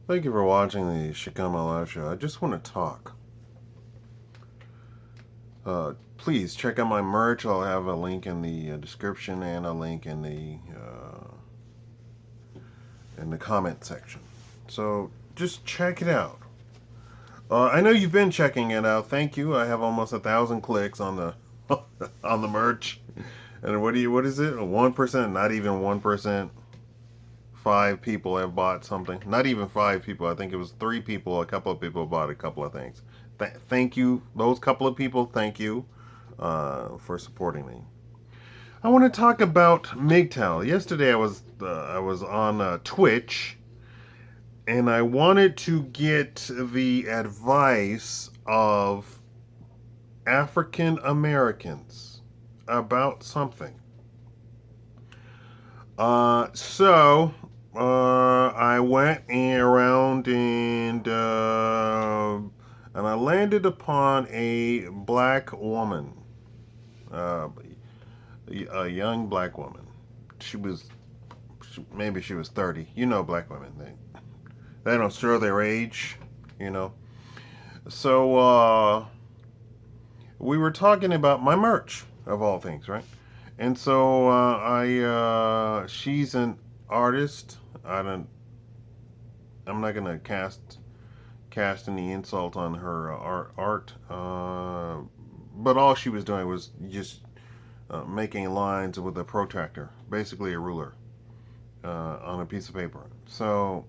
Thank you for watching the Shakaama live show. I just want to talk. Please check out my merch. I'll have a link in the description and a link in the comment section. So just check it out. I know you've been checking it out. Thank you. I have almost 1,000 clicks on the on the merch. And what is it? 1%? Not even 1%. 5 people have bought something. Not even 5 people. I think it was 3 people. A couple of people bought a couple of things. Thank you, those couple of people. Thank you for supporting me. I want to talk about MGTOW. Yesterday I was on Twitch, and I wanted to get the advice of African Americans about something. I went around and I landed upon a black woman, uh, a young black woman. She was maybe she was 30. You know, black women they don't show their age, you know. So we were talking about my merch of all things, right? And so I she's an artist. I'm not gonna cast any insult on her art. But all she was doing was just making lines with a protractor, basically a ruler, on a piece of paper. So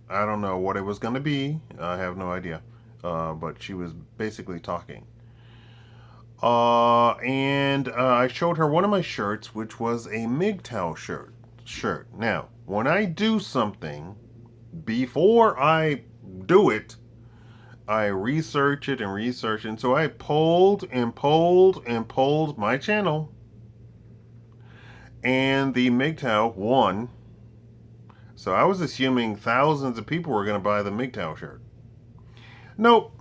I don't know what it was going to be. I have no idea. But she was basically talking. And I showed her one of my shirts, which was a MGTOW shirt. Now, when I do something, before I do it, I research it and research it. And so I polled my channel, and the MGTOW won. So I was assuming thousands of people were going to buy the MGTOW shirt. Nope.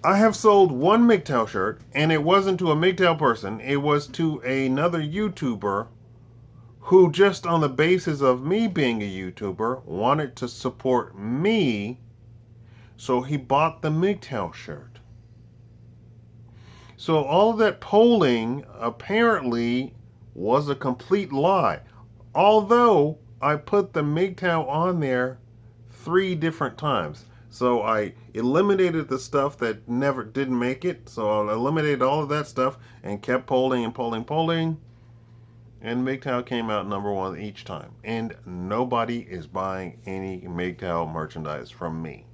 I have sold one MGTOW shirt, and it wasn't to a MGTOW person. It was to another YouTuber who, just on the basis of me being a YouTuber, wanted to support me. So he bought the MGTOW shirt. So all of that polling apparently was a complete lie. Although I put the MGTOW on there 3 different times. So I eliminated the stuff that never didn't make it. So I eliminated all of that stuff and kept polling and polling. And MGTOW came out #1 each time. And nobody is buying any MGTOW merchandise from me.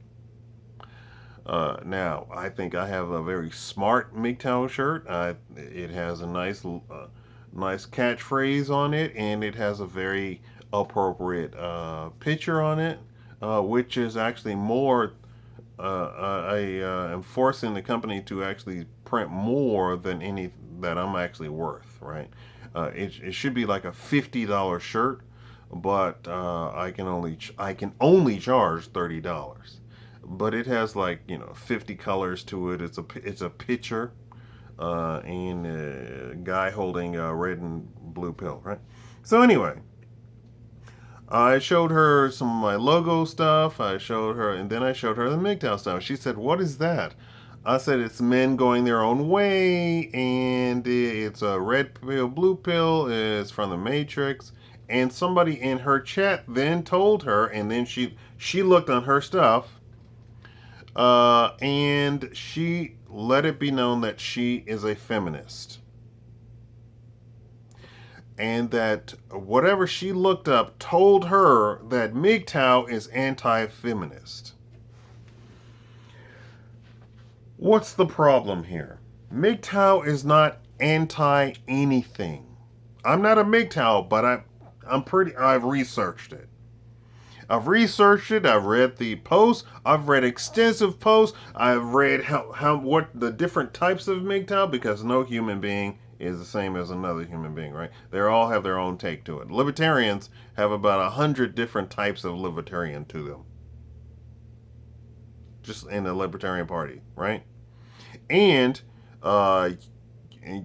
Now, I think I have a very smart MGTOW shirt. It has a nice catchphrase on it, and it has a very appropriate picture on it, which is actually more. I am forcing the company to actually print more than any that I'm actually worth. Right? It should be like a $50 shirt, but I can only charge $30. But it has, like, 50 colors to it. It's a picture, and a guy holding a red and blue pill, right? So anyway, I showed her some of my logo stuff. I showed her, and then I showed her the MGTOW stuff. She said, "What is that?" I said, "It's men going their own way, and it's a red pill, blue pill. It's from the Matrix." And somebody in her chat then told her, and then she looked on her stuff, and she let it be known that she is a feminist. And that whatever she looked up told her that MGTOW is anti feminist. What's the problem here? MGTOW is not anti anything. I'm not a MGTOW, but I've researched it. I've read the posts, I've read extensive posts, I've read what the different types of MGTOW, because no human being is the same as another human being, right? They all have their own take to it. Libertarians have about 100 different types of libertarian to them, just in the Libertarian Party, right? And uh,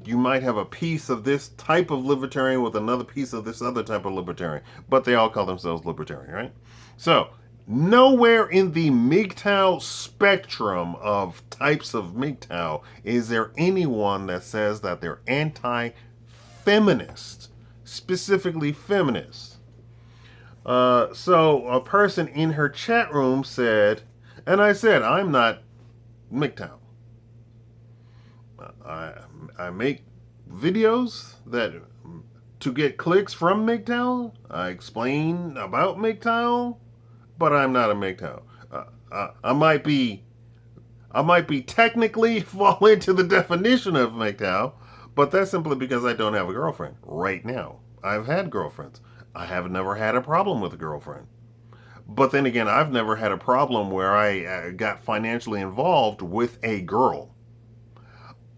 you might have a piece of this type of libertarian with another piece of this other type of libertarian, but they all call themselves libertarian, right? So Nowhere in the MGTOW spectrum of types of MGTOW is there anyone that says that they're anti-feminist, specifically feminist. So a person in her chat room said, and I said, I'm not MGTOW. I I make videos that to get clicks from MGTOW. I explain about MGTOW, but I'm not a MGTOW. I might be technically fall into the definition of MGTOW, but that's simply because I don't have a girlfriend right now. I've had girlfriends. I have never had a problem with a girlfriend. But then again, I've never had a problem where I got financially involved with a girl.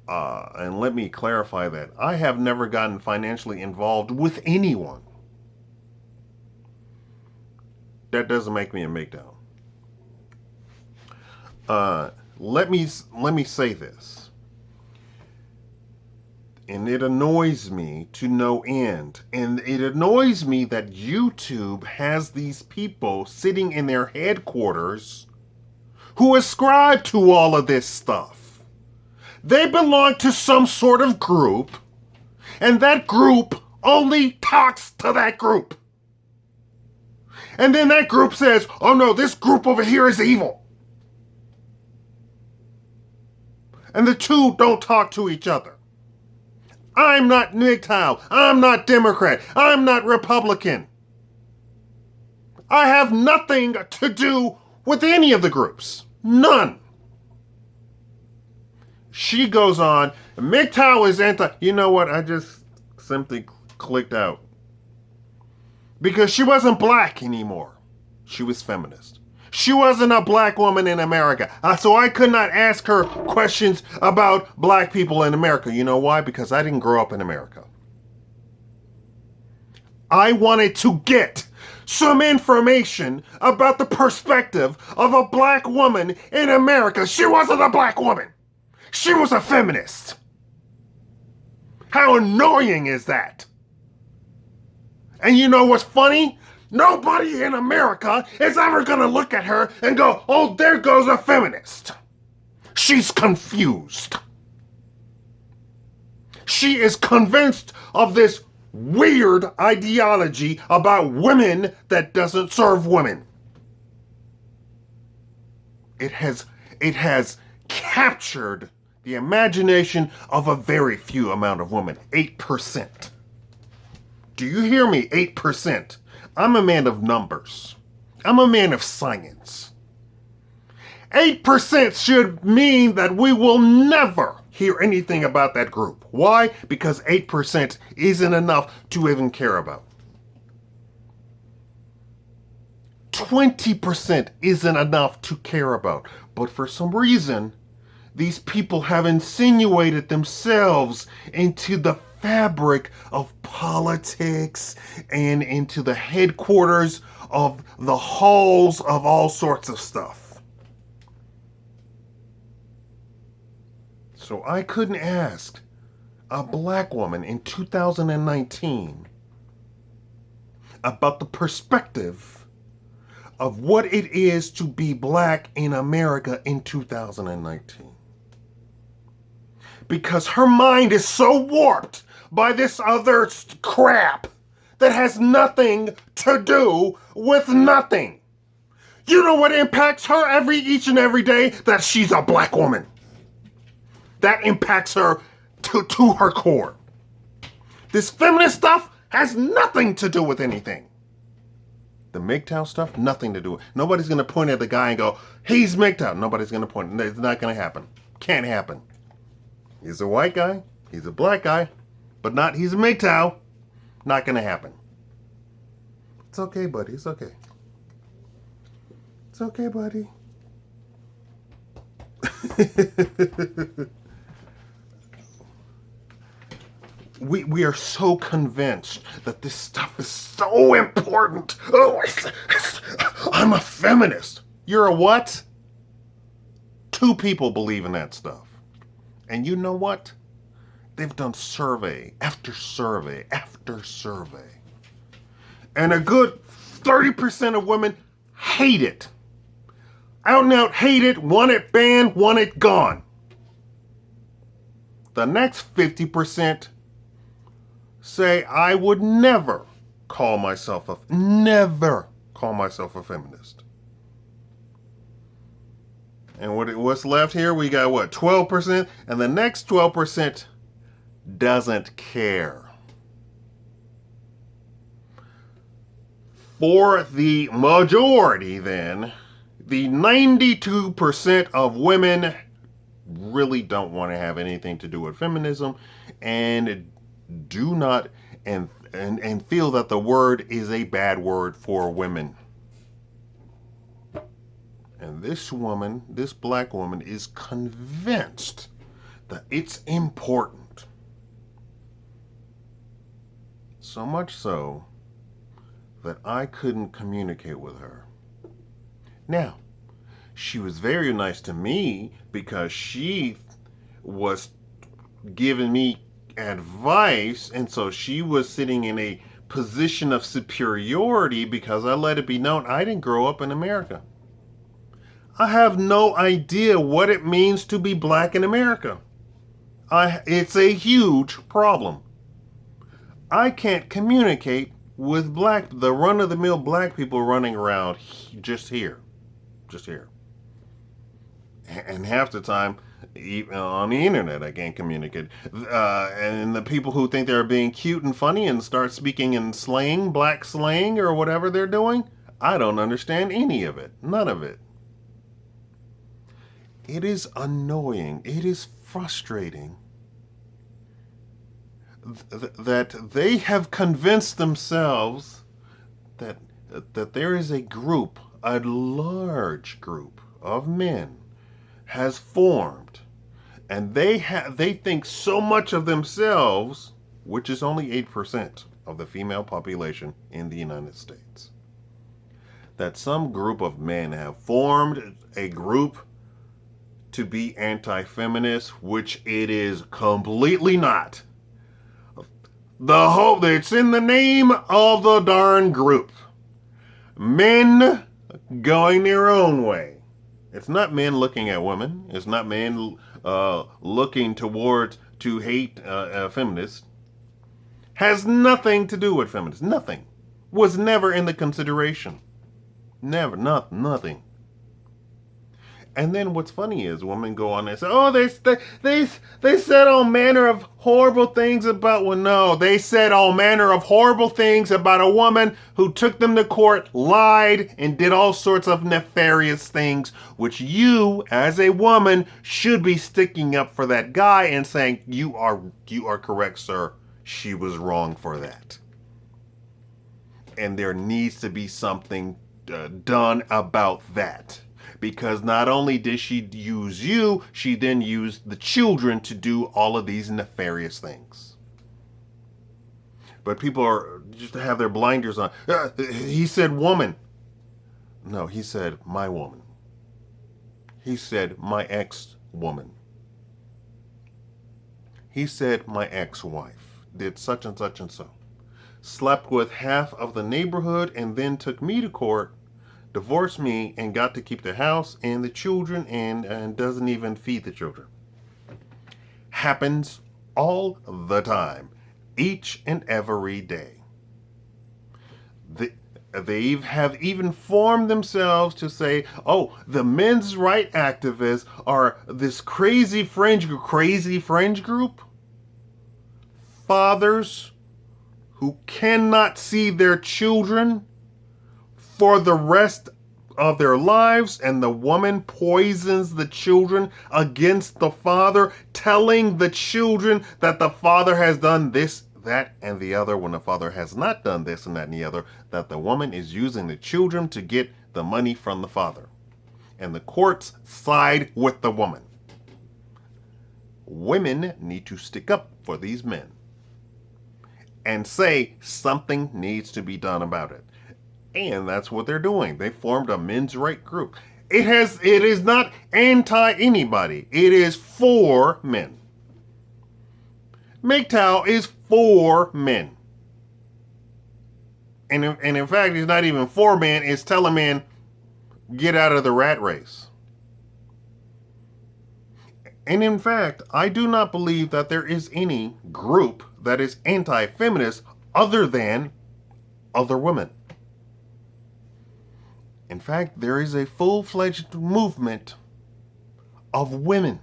And let me clarify that. I have never gotten financially involved with anyone. That doesn't make me a MGTOW. Let me say this, and it annoys me to no end, and it annoys me that YouTube has these people sitting in their headquarters who ascribe to all of this stuff. They belong to some sort of group, and that group only talks to that group. And then that group says, oh no, this group over here is evil. And the two don't talk to each other. I'm not MGTOW. I'm not Democrat. I'm not Republican. I have nothing to do with any of the groups. None. She goes on, MGTOW is anti... You know what? I just simply clicked out. Because she wasn't black anymore. She was feminist. She wasn't a black woman in America. So I could not ask her questions about black people in America. You know why? Because I didn't grow up in America. I wanted to get some information about the perspective of a black woman in America. She wasn't a black woman. She was a feminist. How annoying is that? And you know what's funny? Nobody in America is ever going to look at her and go, oh, there goes a feminist. She's confused. She is convinced of this weird ideology about women that doesn't serve women. It has captured the imagination of a very few amount of women. 8%. Do you hear me? 8%. I'm a man of numbers. I'm a man of science. 8% should mean that we will never hear anything about that group. Why? Because 8% isn't enough to even care about. 20% isn't enough to care about. But for some reason, these people have insinuated themselves into the fabric of politics and into the headquarters of the halls of all sorts of stuff. So I couldn't ask a black woman in 2019 about the perspective of what it is to be black in America in 2019. Because her mind is so warped by this other crap that has nothing to do with nothing. You know what impacts her each and every day? That she's a black woman. That impacts her to her core. This feminist stuff has nothing to do with anything. The MGTOW stuff, nothing to do with it. Nobody's going to point at the guy and go, he's MGTOW. Nobody's going to point. It's not going to happen. Can't happen. He's a white guy. He's a black guy. But not, he's a MGTOW. Not going to happen. It's okay, buddy. It's okay. It's okay, buddy. We are so convinced that this stuff is so important. Oh, I'm a feminist. You're a what? 2 people believe in that stuff. And you know what? They've done survey after survey after survey. And a good 30% of women hate it. Out and out hate it, want it banned, want it gone. The next 50% say I would never call myself a feminist. And what's left here? We got what, 12%? And the next 12% doesn't care. For the majority, then, the 92% of women really don't want to have anything to do with feminism and do not and feel that the word is a bad word for women. And this woman, this black woman, is convinced that it's important. So much so that I couldn't communicate with her. Now, she was very nice to me because she was giving me advice, and so she was sitting in a position of superiority because I let it be known I didn't grow up in America. I have no idea what it means to be black in America. It's a huge problem. I can't communicate with the run-of-the-mill black people running around just here. And half the time, even on the internet, I can't communicate. And the people who think they're being cute and funny and start speaking in slang, black slang, or whatever they're doing, I don't understand any of it. None of it. It is annoying. It is frustrating that they have convinced themselves that there is a large group of men has formed, and they think so much of themselves, which is only 8% of the female population in the United States, that some group of men have formed a group to be anti-feminist, which it is completely not. It's in the name of the darn group. Men going their own way. It's not men looking at women. It's not men looking towards to hate feminists. Has nothing to do with feminists. Nothing. Was never in the consideration. Never. Nothing. And then what's funny is women go on and say, oh, they said all manner of horrible things about, well, no, they said all manner of horrible things about a woman who took them to court, lied, and did all sorts of nefarious things, which you, as a woman, should be sticking up for that guy and saying, you are correct, sir. She was wrong for that. And there needs to be something done about that. Because not only did she use you, she then used the children to do all of these nefarious things. But people are just have their blinders on. He said woman. No, he said my woman. He said my ex-woman. He said my ex-wife did such and such and so. Slept with half of the neighborhood and then took me to court, divorced me, and got to keep the house and the children and doesn't even feed the children. Happens all the time, each and every day. They have even formed themselves to say, oh, the men's right activists are this crazy fringe group. Fathers who cannot see their children for the rest of their lives, and the woman poisons the children against the father, telling the children that the father has done this, that, and the other, when the father has not done this and that and the other, that the woman is using the children to get the money from the father. And the courts side with the woman. Women need to stick up for these men and say something needs to be done about it. And that's what they're doing. They formed a men's right group. It is not anti anybody. It is for men. MGTOW is for men. And in fact, it's not even for men. It's telling men, Get out of the rat race. And in fact, I do not believe that there is any group that is anti feminist other than other women. In fact, there is a full fledged movement of women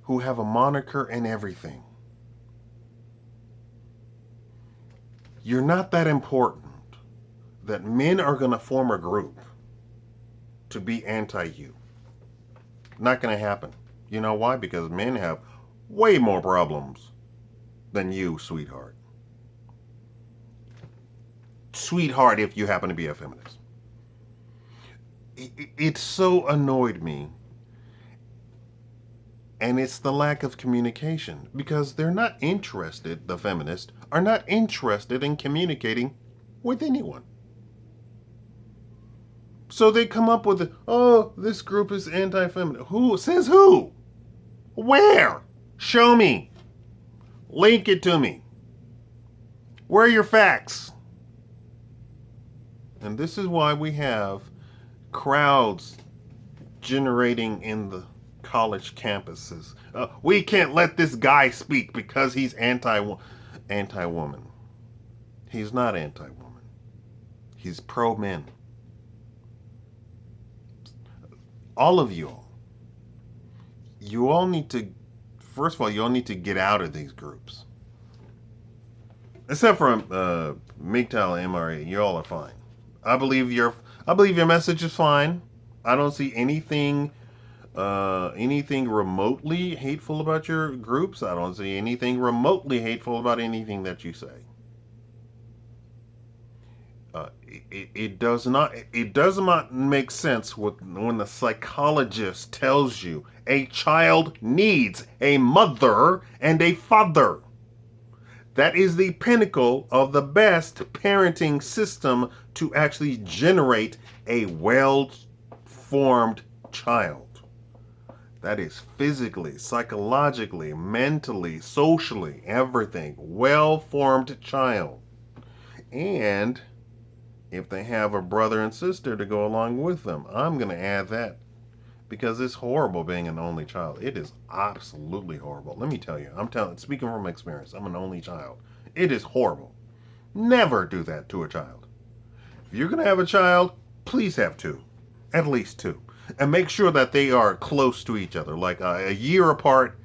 who have a moniker and everything. You're not that important that men are going to form a group to be anti you. Not going to happen. You know why? Because men have way more problems than you, sweetheart. Sweetheart, if you happen to be a feminist. It so annoyed me. And it's the lack of communication. Because they're not interested, the feminists are not interested in communicating with anyone. So they come up with, oh, this group is anti-feminist. Who? Says who? Where? Show me. Link it to me. Where are your facts? And this is why we have crowds generating in the college campuses. We can't let this guy speak because he's anti-woman. He's not anti-woman. He's pro-men. All of you all need to, first of all, you all need to get out of these groups. Except for MGTOW and MRA, you all are fine. I believe your message is fine. I don't see anything remotely hateful about your groups. I don't see anything remotely hateful about anything that you say. It does not make sense when the psychologist tells you a child needs a mother and a father. That is the pinnacle of the best parenting system to actually generate a well-formed child. That is physically, psychologically, mentally, socially, everything. Well-formed child. And if they have a brother and sister to go along with them, I'm going to add that because it's horrible being an only child. It is absolutely horrible. Let me tell you, speaking from experience, I'm an only child. It is horrible. Never do that to a child. If you're going to have a child, please have two, at least two, and make sure that they are close to each other, like a year apart,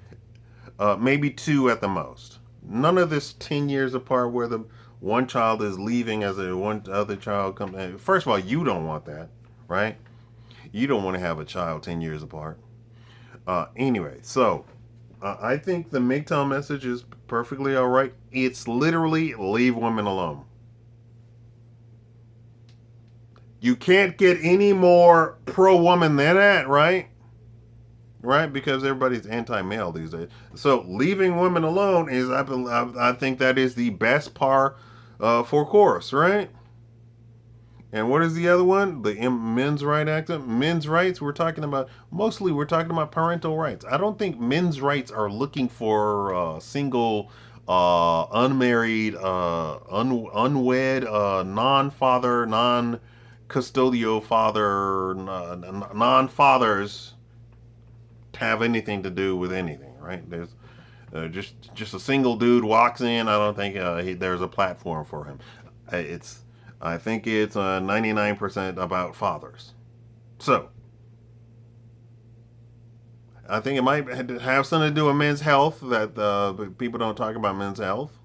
maybe two at the most. None of this 10 years apart where the one child is leaving as one other child comes in. First of all, you don't want that, right? You don't want to have a child 10 years apart. Anyway, so I think the MGTOW message is perfectly all right. It's literally leave women alone. You can't get any more pro-woman than that, right? Right, because everybody's anti-male these days. So leaving women alone is, I think that is the best par for course, right? And what is the other one? The Men's Right Act. Men's rights. We're talking about parental rights. I don't think men's rights are looking for single, unmarried, unwed, non-father, non-custodial father, non-fathers to have anything to do with anything, right? There's just a single dude walks in. I don't think there's a platform for him. I think it's 99% about fathers. So I think it might have something to do with men's health. That people don't talk about men's health,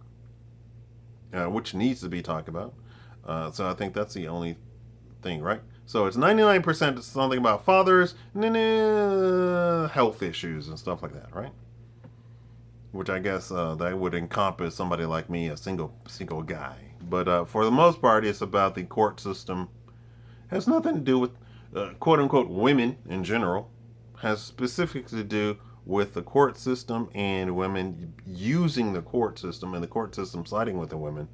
which needs to be talked about. So I think that's the only thing, right? So it's 99% something about fathers, and then health issues and stuff like that, right? Which I guess that would encompass somebody like me, a single guy. But for the most part, it's about the court system. Has nothing to do with quote unquote women in general. Has specifically to do with the court system and women using the court system and the court system siding with the women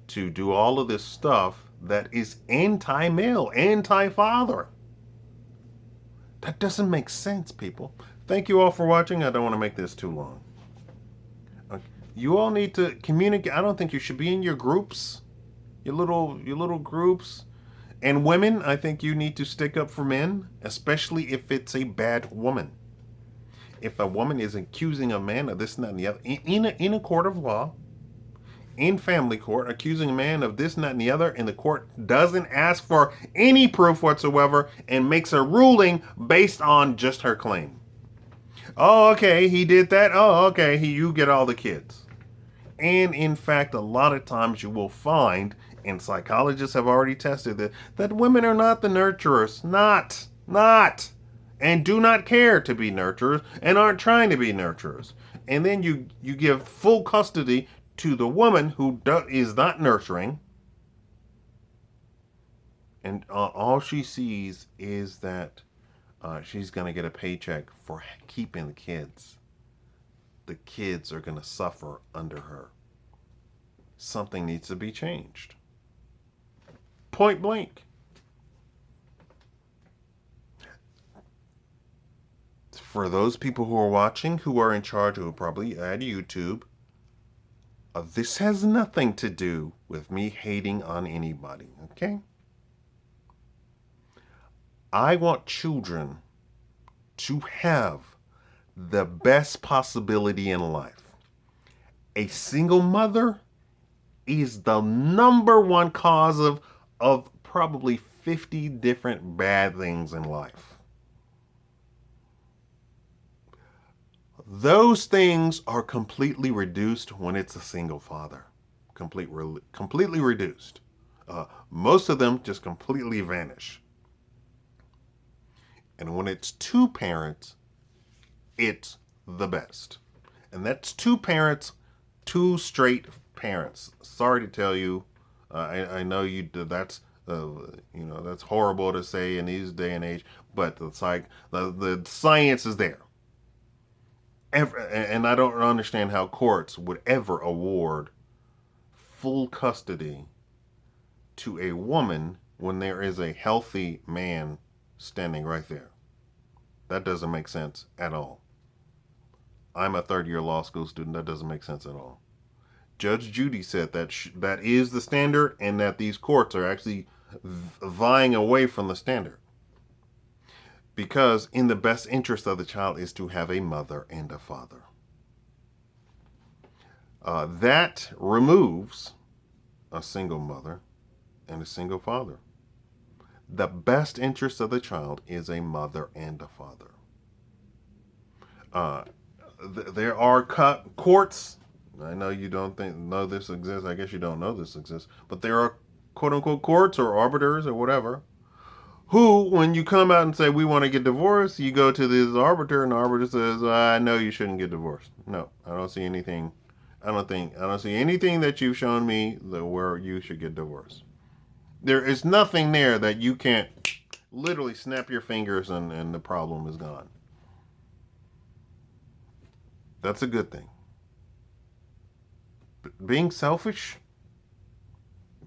to do all of this stuff that is anti-male, anti-father. That doesn't make sense, people. Thank you all for watching. I don't want to make this too long. You all need to communicate. I don't think you should be in your groups, your little groups, And women, I think you need to stick up for men, especially if it's a bad woman. If a woman is accusing a man of this, and that, and the other, in a court of law, in family court, accusing a man of this, and that, and the other, and the court doesn't ask for any proof whatsoever and makes a ruling based on just her claim. Oh, okay, he did that. Oh, okay, you get all the kids. And in fact, a lot of times you will find, and psychologists have already tested this, that women are not the nurturers. Not. And do not care to be nurturers and aren't trying to be nurturers. And then you give full custody to the woman who is not nurturing. And all she sees is that she's going to get a paycheck for keeping the kids. The kids are going to suffer under her. Something needs to be changed. Point blank. For those people who are watching, who are in charge, who are probably at YouTube, this has nothing to do with me hating on anybody, okay? I want children to have the best possibility in life. A single mother is the number one cause of probably 50 different bad things in life. Those things are completely reduced when it's a single father. Completely reduced. Most of them just completely vanish. And when it's two parents, it's the best. And that's two parents, two straight parents. Sorry to tell you, I know you. That's that's horrible to say in these day and age, but the science is there. And I don't understand how courts would ever award full custody to a woman when there is a healthy man standing right there. That doesn't make sense at all. I'm a third year law school student. That doesn't make sense at all. Judge Judy said that that is the standard, and that these courts are actually vying away from the standard. Because in the best interest of the child is to have a mother and a father. That removes a single mother and a single father. The best interest of the child is a mother and a father. There are courts. I know you don't know this exists. I guess you don't know this exists. But there are quote unquote courts or arbiters or whatever who, when you come out and say we want to get divorced, you go to this arbiter, and the arbiter says, "I know you shouldn't get divorced." No, I don't see anything. I don't see anything that you've shown me where you should get divorced. There is nothing there that you can't literally snap your fingers and the problem is gone. That's a good thing. Being selfish,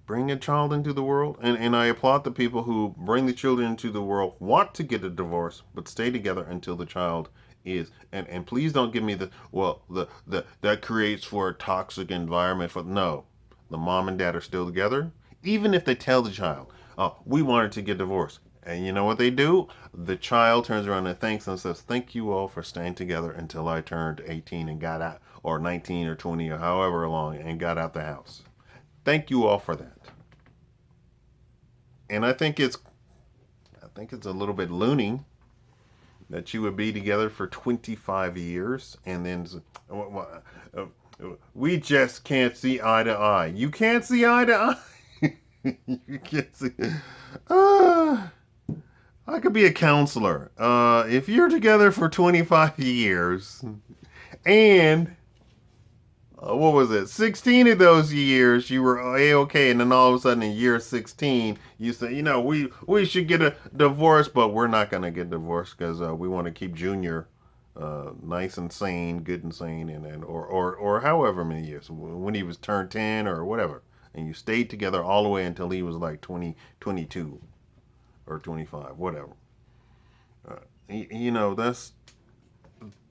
bring a child into the world, and I applaud the people who bring the children into the world, want to get a divorce, but stay together until the child is. And please don't give me the that creates for a toxic environment. For no, the mom and dad are still together, even if they tell the child, "Oh, we wanted to get divorced." And you know what they do? The child turns around and thanks them and says, "Thank you all for staying together until I turned 18 and got out, or 19 or 20 or however long, and got out the house. Thank you all for that." And I think it's a little bit loony that you would be together for 25 years and then we just can't see eye to eye. You can't see eye to eye. You can't see. I could be a counselor. If you're together for 25 years and what was it? 16 of those years you were A-okay, and then all of a sudden in year 16 you say, we should get a divorce, but we're not going to get divorced because we want to keep Junior nice and sane, good and sane, or however many years when he was turned 10 or whatever, and you stayed together all the way until he was like 20, 22 or 25, whatever.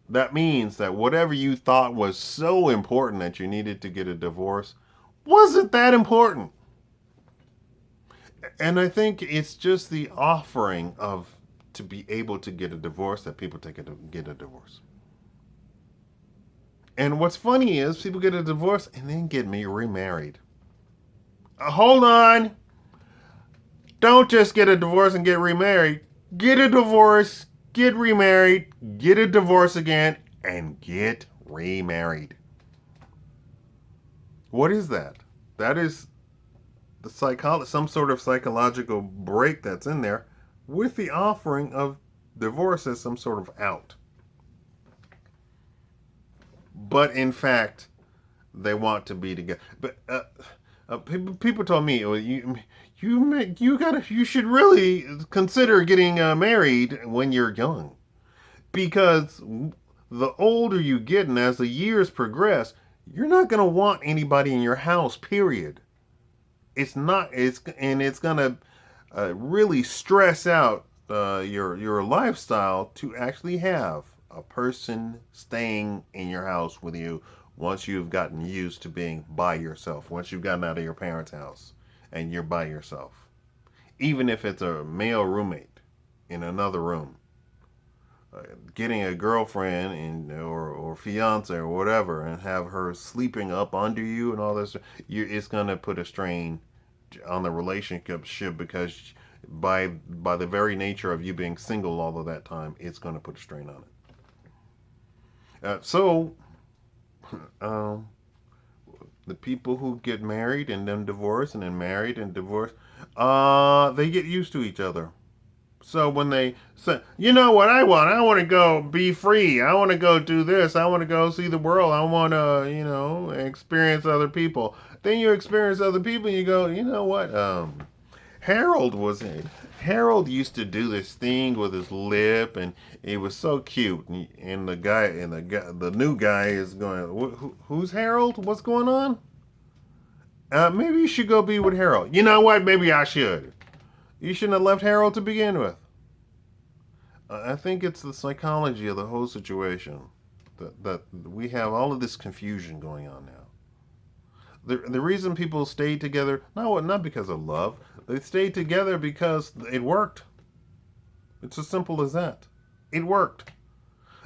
That means that whatever you thought was so important that you needed to get a divorce wasn't that important. And I think it's just the offering of to be able to get a divorce that people take it to get a divorce. And what's funny is people get a divorce and then get me remarried. Hold on. Don't just get a divorce and get remarried. Get a divorce, get remarried, get a divorce again, and get remarried. What is that? That is the some sort of psychological break that's in there with the offering of divorce as some sort of out. But in fact, they want to be together. But people told me, well, you should really consider getting married when you're young, because the older you get and as the years progress, you're not going to want anybody in your house. Period. It's not. It's going to really stress out your lifestyle to actually have a person staying in your house with you once you've gotten used to being by yourself. Once you've gotten out of your parents' house and you're by yourself, even if it's a male roommate in another room. Getting a girlfriend or fiance or whatever and have her sleeping up under you and all this, it's gonna put a strain on the relationship, because by the very nature of you being single all of that time, it's gonna put a strain on it. Um, the people who get married and then divorce and then married and divorce, they get used to each other. So when they say, you know what I want to go be free. I want to go do this. I want to go see the world. I want to, experience other people. Then you experience other people and you go, you know what? Harold was in. Harold used to do this thing with his lip, and it was so cute. And the new guy is going, who's Harold? What's going on? Maybe you should go be with Harold. You know what? Maybe I should. You shouldn't have left Harold to begin with. I think it's the psychology of the whole situation that we have all of this confusion going on now. The reason people stayed together, not because of love, they stayed together because it worked. It's as simple as that. It worked.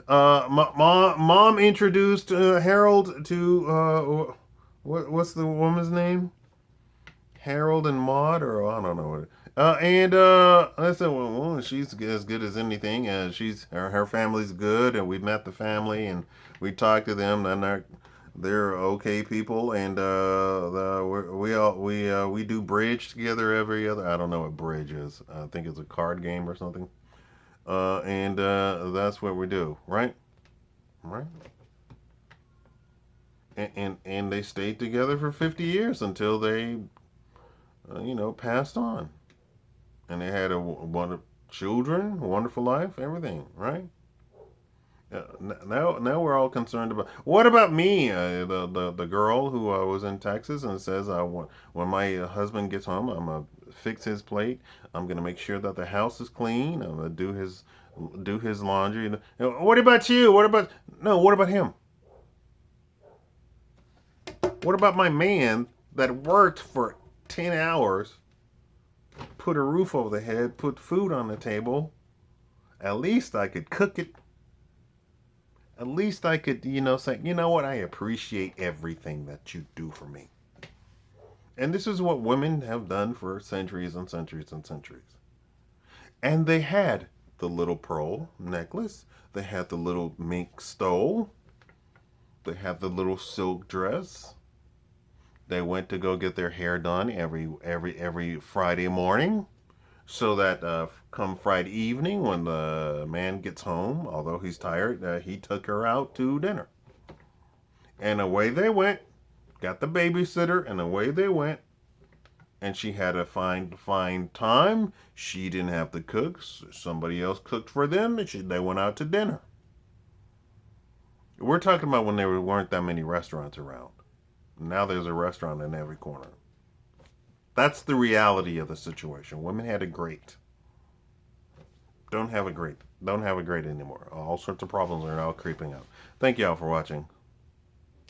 Mom introduced Harold to what's the woman's name? Harold and Maud, or I don't know. And I said, well, she's as good as anything. Her family's good, and we met the family, and we talked to them, and they're okay people, and we do bridge together every other. I don't know what bridge is. I think it's a card game or something. And that's what we do, right? Right. And they stayed together for 50 years until they, passed on, and they had children, a wonderful life, everything, right? Now we're all concerned about what about me, the girl who was in Texas and says I want when my husband gets home, I'm gonna fix his plate. I'm gonna make sure that the house is clean. I'm gonna do his laundry. What about you? What about him? What about my man that worked for 10 hours, put a roof over the head, put food on the table? At least I could cook it. At least I could, say, you know what, I appreciate everything that you do for me. And this is what women have done for centuries and centuries and centuries. And they had the little pearl necklace, they had the little mink stole, they had the little silk dress. They went to go get their hair done every Friday morning, so that come Friday evening when the man gets home, although he's tired, he took her out to dinner. And away they went, got the babysitter, and away they went. And she had a fine time. She didn't have to cook. Somebody else cooked for them, and they went out to dinner. We're talking about when there weren't that many restaurants around. Now there's a restaurant in every corner. That's the reality of the situation. Women had it great. Don't have it great. Don't have it great anymore. All sorts of problems are now creeping up. Thank you all for watching.